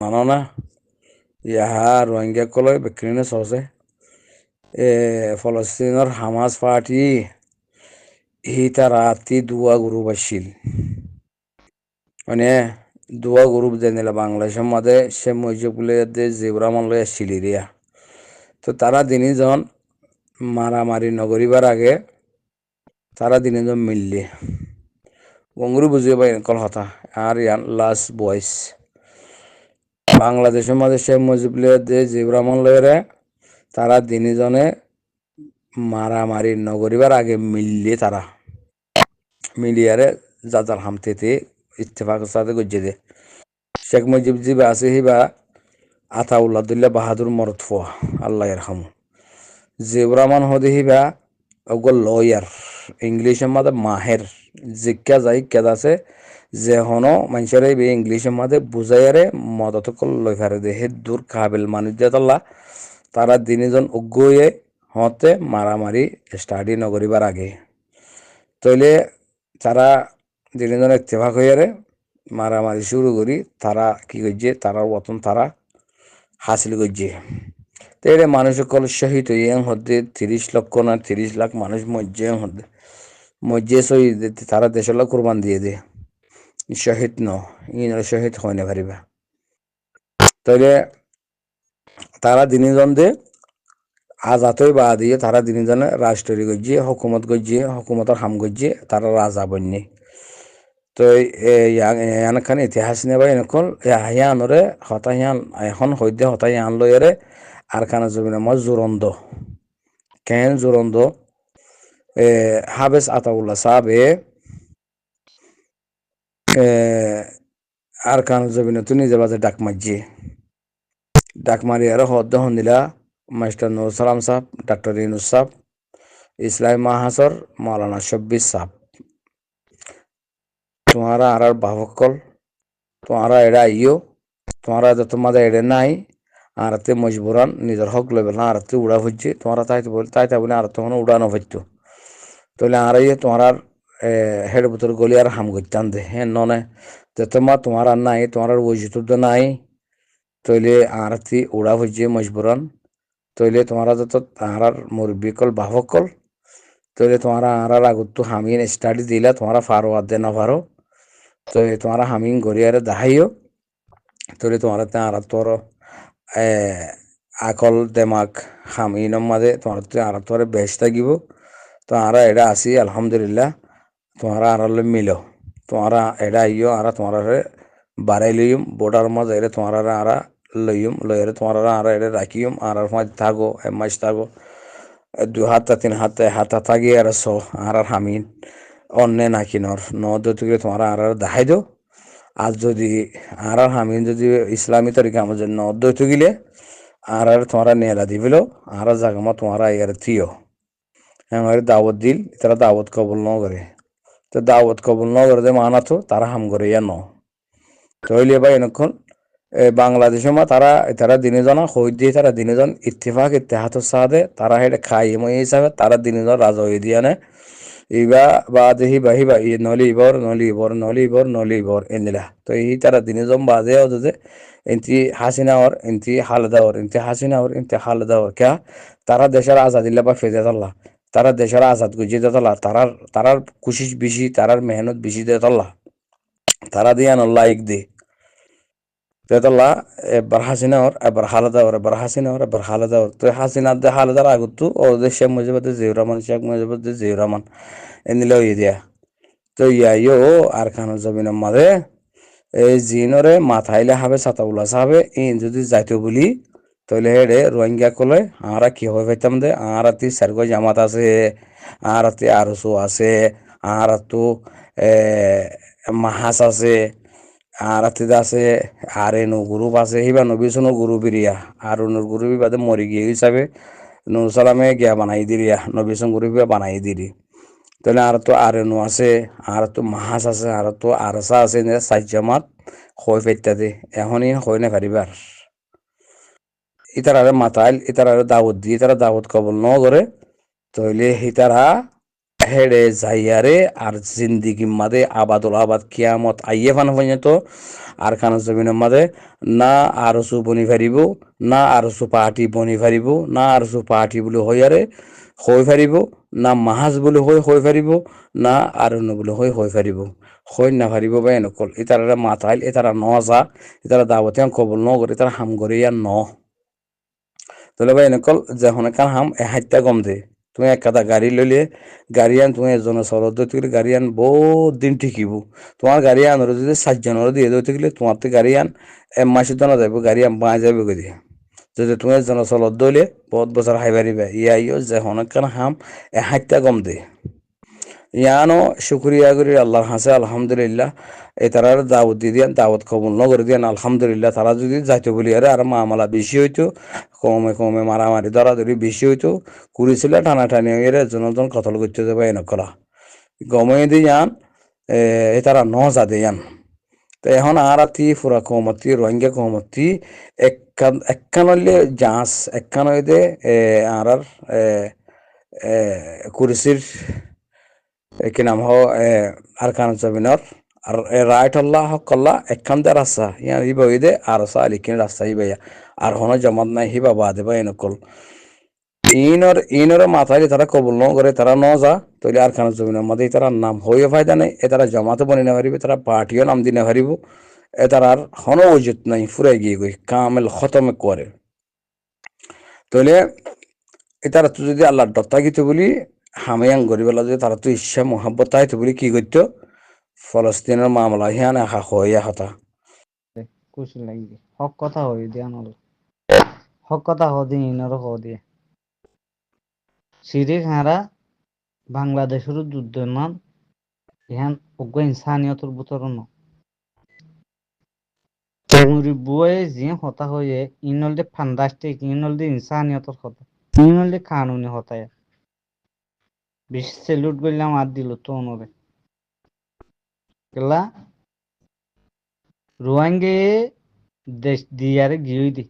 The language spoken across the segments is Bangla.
মানো না ইয়াহা রোহিঙ্গা কলয় বেক্রিনে সহজে ফলস্তিনের হামাস পার্টি হিতা রাতি দুয়া গ্রুপ আসছিল মানে দুয়া গ্রুপ দেনিলা বাংলাদেশের মাঝে সে মজিবুলে জিবরা মানলয় আসছিল রিয়া তো তারা দিনজন মারামারি নগরিবার আগে তারা দিনজন মিললে বঙ্গুরু বুঝিয়ে পাই কল হতা আর ইয়ান লাস্ট বয়েস বাংলাদেশের মাঝে শেখ মুজিবুলের জিবরা মানলয়রে তারা দিনজনে মারামারি নগরিবার আগে মিললে তারা মিলিয়ারে জাজাল হামতেতে ইত্তেফাক সাথে গজ্জে দে শেখ মুজিব জিবা আছে হিবা আতাউল্লাদুল্লাহ বাহাদুর মরদ ফোয়া আল্লাহ ইরহামু জিবরামান হদে হিবা ওগল লয়ার ইংলিশের মাঝে মাহের জিজ্ঞা যাই কেদা আছে যে হনো মানুষের এই ইংলিশের মাঝে বুঝাইয়ারে মদত লই ফারে দে হে দূর কাবিল মানুষ দিয়ে তারা দিনজন উগ্গয়ে হতে মারামারি স্টাডি নগরিবার আগে তইলে তারা দিনজন ইত্তেফাক হইয়ারে মারামারি শুরু করি তারা কি করছে তারা বতন তারা হাসিল করছে তো এটা মানুষ সকল শহীদ হইয়াং হতে 30 লক্ষ না 30 লাখ মানুষ মজ্জে হতে মজ্জে শহীদ তারা দেশের কোরবান দিয়ে দে শহীদ ন ইন শহীদ হয় না পারিবা তইলে তারা দিনজন দে আজাতই বা দিয়ে তারা দিনজনে রাষ্ট্রী গজ্জে হুকুমত গজ্জে হুকুমতর হাম গজ্জে তারা রাজা বন্যে তো ইয়ানখান ইতিহাস নেবা এনেকল ইয়ানরে হতাহিয়ান এখন সদ্য হতাহিয়ান লয়রে আর খানা জমিনে মই জোরন্দ কেন জোরন্দ হাবেস আতাউল্লাহ সাহাবে আর খানা জমিনে তুই নিজে বাজে ডাক মারি আর হদ্দ হন্দিলা মাস্টার নুর সালাম সাহেব ডক্টর ইনুস সাহেব ইসলাম মাহাসর মৌলানা শব্বির সাহেব তোমারা আর বাহকল তোমারা এরা আইও তোমারা তো তোমাদের এড়ে নাই আরতে মজবুরান নিজের হক লেবেল না আরতে উড়া হচ্ছে তোমরা তাই বলে আর তখন উড়ানো হইতো তাহলে আর তোমার হেড বোতল গলি আর হাম করতাম দে হ্যাঁ ননে যে তোমার আর নাই তোমার আর ওই তো নাই তৈলে আরতি উড়া হচ্ছে মজবুরান তৈলে তোমারা যত আর মুরব্বী কল বাহক কল তৈলে তোমারা আর আগত হামিন স্টাডি দিলা তোমারা ফারো আর দে না ফারো তো তোমারা হামিন গড়িয়ারে দাহাইও তৈলে তোমার আর তোর আকল দেমাক হামিনের মাঝে তোমার আর তোর বেশ থাকিব তো আরা এটা আসি আলহামদুলিল্লাহ তোমারা আর মিল তোমারা এটা আইও আর তোমার বাড়াই লইম বোর্ডার মাঝে এরে তোমারা আর লইম লইরে তোমারা আর এটা রাখিম আর মাঝে থাকো মাস থাকো 2 হাত 3 হাত হাতা থাকি আর আর হামিন অন্য নাকিনর নদে তোমারা আর দেখাই দো আর যদি আর হামিন যদি ইসলামী তরিকা আমার জন্য অদ্বৈত গিলে আর তোমরা নেলা দিবিল আর জাগামা তোমরা ইয়ার থিও হ্যাঁ দাওয়াত দিল তারা দাওয়াত কবুল ন করে তো দাওয়াত কবুল ন করে মানা তো তারা হাম করে ইয়া ন তৈলে বা এনেক্ষণ বাংলাদেশের মা তারা তারা দিনেজন হই দিয়ে তারা দিনেজন ইত্তেফাক ইত্তেহাত সাদে তারা হেঁটে খাই মই হিসাবে তারা দিনেজন রাজা হয়ে দিয়ে নে ইবা বাদে হিবা নলিবর এনিলা তো এই তারা দিনেজন বাদে যে এনতি হাসিনা ওর এনতি হালদা ওর ক্যা তারা দেশের আজাদিল্লা বা ফেজে তাল্লা তারা দেশের আজাদ গুজিয়ে দেতলা তারার কুশিস বেশি তারার মেহনত বেশি দেতলা তারা দিয়ে আল্লাহ এক দে দেতলা এবার হাসিনা ওর এবার হালদা ওর এবার হাসিনা ওর এবার হালদা ওর তো হাসিনা দে হালদার আগত ও শেখ মুজিবুর জিউর রহমান এনিলে ওই দিয়া তো ইয়াইও আর খানো জমিনের মাঝে এই জিনরে মাথাইলে হবে সাতাউল্লাহ সাহেবে ইন যদি যাইতো বলি তাহলে হেডে রোহিঙ্গা কলে আমরা কি হয়ে পাইতাম দে আর সারগো জামাত আছে আর আরসু আছে আর তো মাহাস আছে আর আছে আর এনো গ্রুপ আছে হিবা নবিসনো গ্রুপ ইরিয়া আর অনুর গ্রুপ বাদে মরি গিয়ে হিসাবে নুর সালামে গিয়া বানাই দিরিয়া নবিসন গ্রুপ বানাই দিরি তাহলে আর তো আর এনো আছে আর তো মাহাস আছে আর তো আরসা আছে সাইজ জামাত হয়ে ফেরতে দে এখনই হয়ে না পারিবার ইতার মাতাইল ইতার দাওয়াত দিয়ে তারা দাওয়াত কবল ন করে তইলে হিতারা হেডে যাইয়ারে আর জিন্দিগি মাদে আবাদুল আবাদ কিয়ামত আইয়ে ফান পর্যন্ত আর খান জমিনের মাদে না আরসু বনি ফারিব, না আরসু পার্টি বনি ফারিব, না আরসু পার্টি বলে হইয়ারে হই ফারিব, না মাহাজ বলে হই ফারিব, না আরণ্য বলে হই ফারিব, হই না ফারিব বা এনেকল ইতারা মাথাইল ইতারা ন যা ইতারা দাওয়াতে কবল ন করে ইতারা হাম করে ইয়ার ন তাহলে ভাই এনেকল যে হনেকান হাম এ হাইত্যা গম দে তুমি এক কাদা গাড়ি লইলে গাড়ি আন তুমি এজনে চলত গেলে গাড়ি আন বহুত দিন ঠিকিব তোমার গাড়ি আনর যদি 4 জনের দিয়ে দইতে গেলে তোমার তো গাড়ি আন এক মাসের জন্য যাইব গাড়ি আন বাঁ যাবে গদি যদি তুমি এজনে চলত দইলে বহুত বছর হাই পারিবে ইয়া যে হনেকান হাম এ হাইত্যা গম দে ইয়ানো শুক্রিয়া করি আল্লাহর হাসে আলহামদুলিল্লাহ এই তারার দাওয়াত দিয়ে দিয়ান দাওয়াত কবুল ন করে দিয়ান আলহামদুলিল্লাহ তারা যদি যাইতে বলি আরে আর মামলা বেশি হইতো কমে কমে মারামারি ধরাধরি বেশি হইতো কুড়িছিল টানাটানি হয়ে জনজন কতল করতে যাবে এনেকলা গমে দিয়ান এ তারা ন যা দিয়ান তো এখন আর আতি ফুরা কমতি রোহিঙ্গা কমতি একখান হইলে জাঁচ একখান হইতে আর কুরিসির কি নাম হ আরকান জমিনর আর রাইট আল্লাহ হক আল্লাহ একখান দে রাস্তা ইয়ান হিবা হইদে আর সা আলিকিন রাস্তা হিবাইয়া আর হন জমাত নাই হিবা বাদে বা এনেকল ইনর মাথায় তারা কবুল ন করে তারা ন যা তৈলে আর খান জমিনের মধ্যে তারা নাম হইও ফায়দা নেই এ তারা জমাতে বনি না পারিবে তারা পার্টিও নাম দি না পারিব এ তার আর হন উচিত নাই ফুরাই গিয়ে গই কামেল খতমে করে তৈলে এ তারা তো যদি আল্লাহ দত্তা গীত বলি হামিয়াং গরিবেলা যদি তারা তো ইচ্ছা মোহাব্বত তাইতো বলি কি করতো ফলস্তিনের মামলা হিয়ান আহা হইয়া হতা খুশি লাগবে হক কথা হই দিয়া নল হক কথা হদি ইনর হদিয়ে সিরিক হারা বাংলাদেশের যুদ্ধ মান ইহান অজ্ঞ ইনসানিয়তর বুতর ন মুরি বুয়ে জি হতা হয়ে ইনল দে ফান্টাস্টিক ইনল দে ইনসানিয়তর কথা ইনল দে কানুনি হতায় বেশ সেলুট করলাম আর দিল তো অনরে কেলা রোয়াঙ্গে দেশ দিয়ারে গিয়ে দি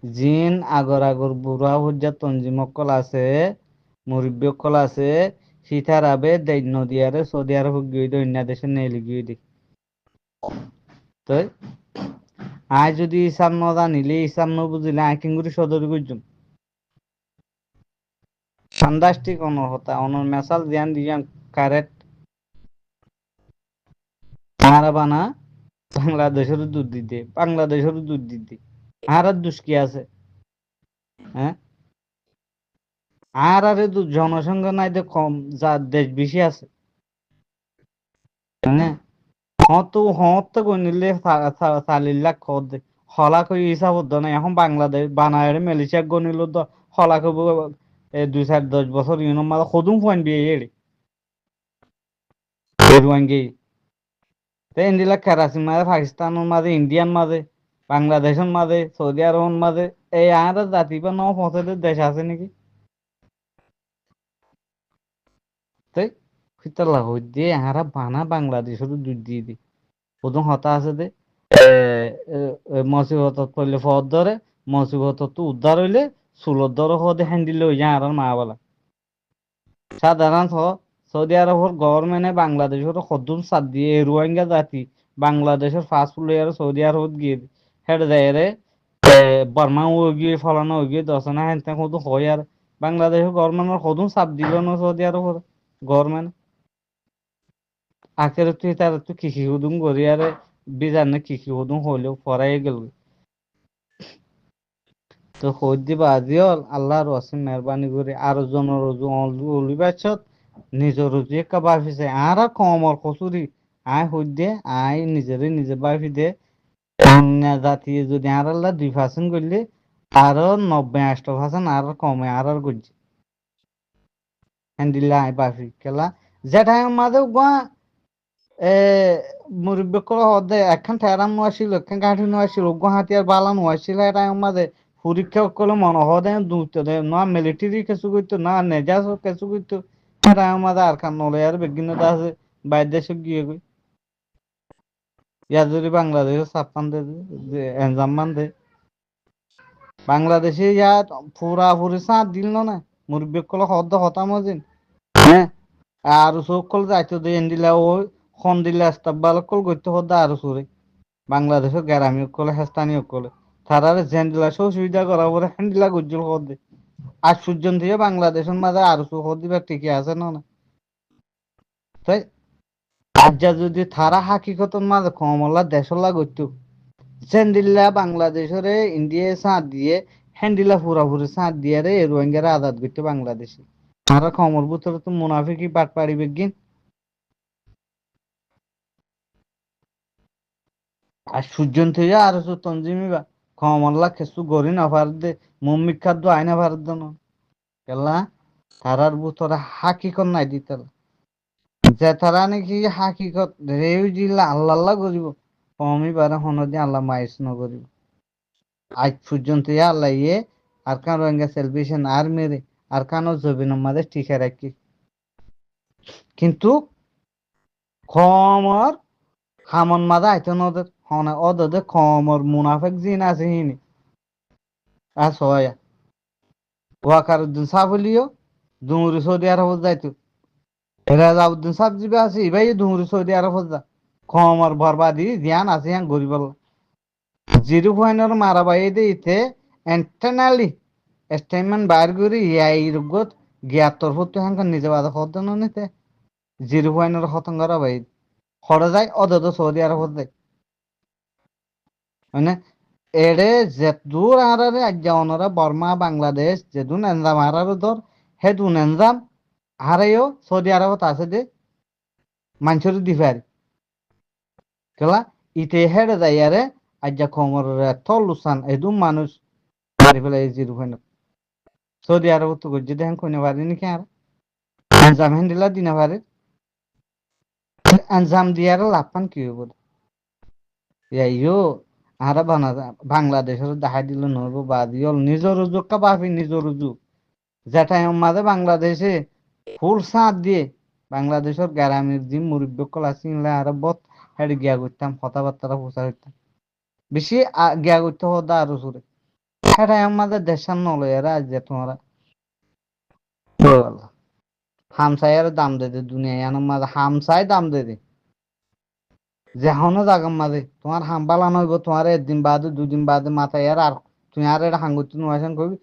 জিন আগর আগর বুড়া হজ্জা তঞ্জিমকল আছে মুরব্বীকল আছে সীতার আবে নদী আরে সৌদি আরব গিয়ে দি অন্য দেশে নেলি গিয়ে দি তো আয় যদি ইসাম ন জানিলে ইসাম ন বুঝিলে আয় কিঙ্গুরি সদরি গুজুম ফান্টাস্টিক অনর হতা অনর মেসাল দিয়ান দিয়ান কারেক্ট আরা বানা বাংলাদেশের দুধ দিতে বাংলাদেশের দুধ দিতে আর দুষ্কি আছে হ্যাঁ আর আরে জনসংখ্যা নাই যে কম যা দেশ বেশি আছে হ্যাঁ হত গনিলে 40 লাখ খদ হলা কই হিসাব হতো না এখন বাংলাদেশ বানায় মালয়েশিয়া গনিল তো হলা কব 2-4-10 বছর ইউনো মাল খদুম পয়েন্ট বিয়ে এড়ে রুয়াঙ্গি তে ইন্ডিলা কেরাসিন মাঝে পাকিস্তানের মাঝে ইন্ডিয়ান মাঝে বাংলাদেশের মাঝে সৌদি আরবের মাঝে এই আর জাতি বা ন পথে দেশ আছে নাকি তাই ফিতাল্লাহ দিয়ে আহারা বানা বাংলাদেশের দুধ দিয়ে দি প্রথম হতা আছে দে মসিবত পড়লে ফদ ধরে মসিবত তো উদ্ধার হইলে চুলত ধরে হদে হ্যান্ডিল হয়ে যায় আর মা বলা সাধারণ সৌদি আরবের গভর্নমেন্টে বাংলাদেশের সদুম সাদ দিয়ে রোহিঙ্গা জাতি বাংলাদেশের ফার্স্ট প্লেয়ার সৌদি আরব গিয়ে হেড দেয় রে বর্মা ও গিয়ে ফলানো গিয়ে দশনা হ্যান ত্যান কত হয় আর বাংলাদেশের গভর্নমেন্টের সদুম সাপ দিল না সৌদি আরবের গভর্নমেন্ট আখের তুই তার তুই কৃষি হুদুম করি আর বিজানে কৃষি হুদুম হইলেও পড়াই গেল তো হইত দিবা আজিও আল্লাহর ওয়াসিম মেহরবানি করে আরো জনের উলিবাছত নিজের রুজি একটা বাফিছে আর কমর কচুরি আয় হইত দে আয় নিজে বাফি দে অন্য জাতি যদি আর আল্লাহ 2% করলে আরো 90-80% আর কমে আর করছে হ্যান্ডিল্লা আয় বাফি কেলা যেটাই মাঝে গোয়া এ মুরব্বী করে হদে একখান ঠেরাম নোয়াছিল একখান কাঠি নোয়াছিল গুয়াহাটি আর বালা নোয়াছিল এটা আমাদের পরীক্ষা করলে মনে হদে দুটো না মিলিটারি কিছু করতো না নেজাস কিছু করতো এটা আমাদের আর খান নলে আর বেগিনতা আছে বাইর দেশে গিয়ে গই ইয়া যদি বাংলাদেশে ছাপ্পান দে এনজাম মান দে বাংলাদেশে ইয়া পুরা পুরি সাথ দিল না মুরব্বী করে হদ হতাম দিন হ্যাঁ আর সকল যাইতো দিয়ে এন্ডিলা ওই খন দিলে আস্তাব্বাল কল করতে হতো আর সুরে বাংলাদেশের গ্রামীণ কলে স্থানীয় কলে তারারে জেন্ডিলা সুবিধা করা পরে হ্যান্ডিলা গুজ্জল হতে আজ পর্যন্ত বাংলাদেশের মাঝে আর দিবার টিকে আছে না না তাই আজ যদি তারা হাকিকতন মাঝে কমলা দেশলা করতো জেন্ডিলা বাংলাদেশের ইন্ডিয়া সাঁত দিয়ে হ্যান্ডিলা পুরাপুরি সাঁত দিয়ে রে রোহিঙ্গারা আজাদ করতে বাংলাদেশে তারা কমর ভিতরে তো মুনাফিকি পাট পাড়িবে গিন আর সূর্যন থেকে আর তঞ্জিমি বা কমল্লা খেসু গরি না পারদে মম্মি খাদ্য আয়না পারদ না কেলা তারার ভিতরে হাকিকত নাই দিতে যে তারা নাকি হাকিকত রেউ জিল্লা আল্লাহ আল্লাহ করিব কমই পারে হনদি আল্লাহ মাইস নকরিব আজ পর্যন্ত আল্লাহ ইয়ে আর কান রোহিঙ্গা সেলভেশন আর মেরে আর কানো জবিন আমাদের টিকে রাখি কিন্তু কমর হামন মাদা আইতো নদের হনে অদে কমর মুনাফেক জিন আছে হিনি আর সয়া ওয়াকার উদ্দিন সাফলিও দুমুরি সৌদি আরব যাইতো রাজাউদ্দিন সাহেব জিবে আছে ইবাই দুমুরি সৌদি আরব যা কমর বরবাদি ধ্যান আছে হ্যাঁ গরিব জিরো পয়েন্টর মারাবাই দিতে এন্টারনালি স্টেটমেন্ট বাইর করি ইয়াই রুগত জ্ঞাতর হতো হ্যাঁ নিজে বাদা হতো নিতে জিরো পয়েন্টর হতঙ্গরা বাই হরে যায় অদদ সৌদি আরব যায় মানে এড়ে যে দূর আরারে আজ্ঞা অনরা বর্মা বাংলাদেশ যে দুন এনজাম আরারে ধর হে দুন এনজাম হারেও সৌদি আরবত আছে দে মানুষের দিফারি কেলা ইতে হেডে যাইয়ারে আজ্ঞা খমর তলুসান এদুম মানুষ মারি ফেলে জিরো পয়েন্ট সৌদি আরব তো গজ্জে দেখেন কইনে পারি নাকি আর এনজাম হ্যান্ডিলা দিনে পারে এনজাম দিয়ারে লাভ কি হইব ইয়াইও আরা বাংলাদেশের দেখা দিল নহব বা দিল নিজের রুজুক কা বাপি নিজের রুজুক যেটাই মাঝে বাংলাদেশে ফুল সাঁত দিয়ে বাংলাদেশের গ্রামের যে মুরব্বী কলা চিনলে আর বত হেড গিয়া করতাম কথাবার্তা প্রচার করতাম বেশি গিয়া করতে হতো আরো সুরে সেটাই আমাদের দেশের নলয় এরা আজ যে তোমরা হামসাইয়ের দাম দে দে দুনিয়ায় মাঝে হামসাই দাম দে দে যেহনো জাগার মাঝে তোমার হাম বালা নইব তোমার একদিন বাদে দুদিন বাদে মাথায় আর তুমি আর এটা হাঙ্গুতি নোয়াছেন কবি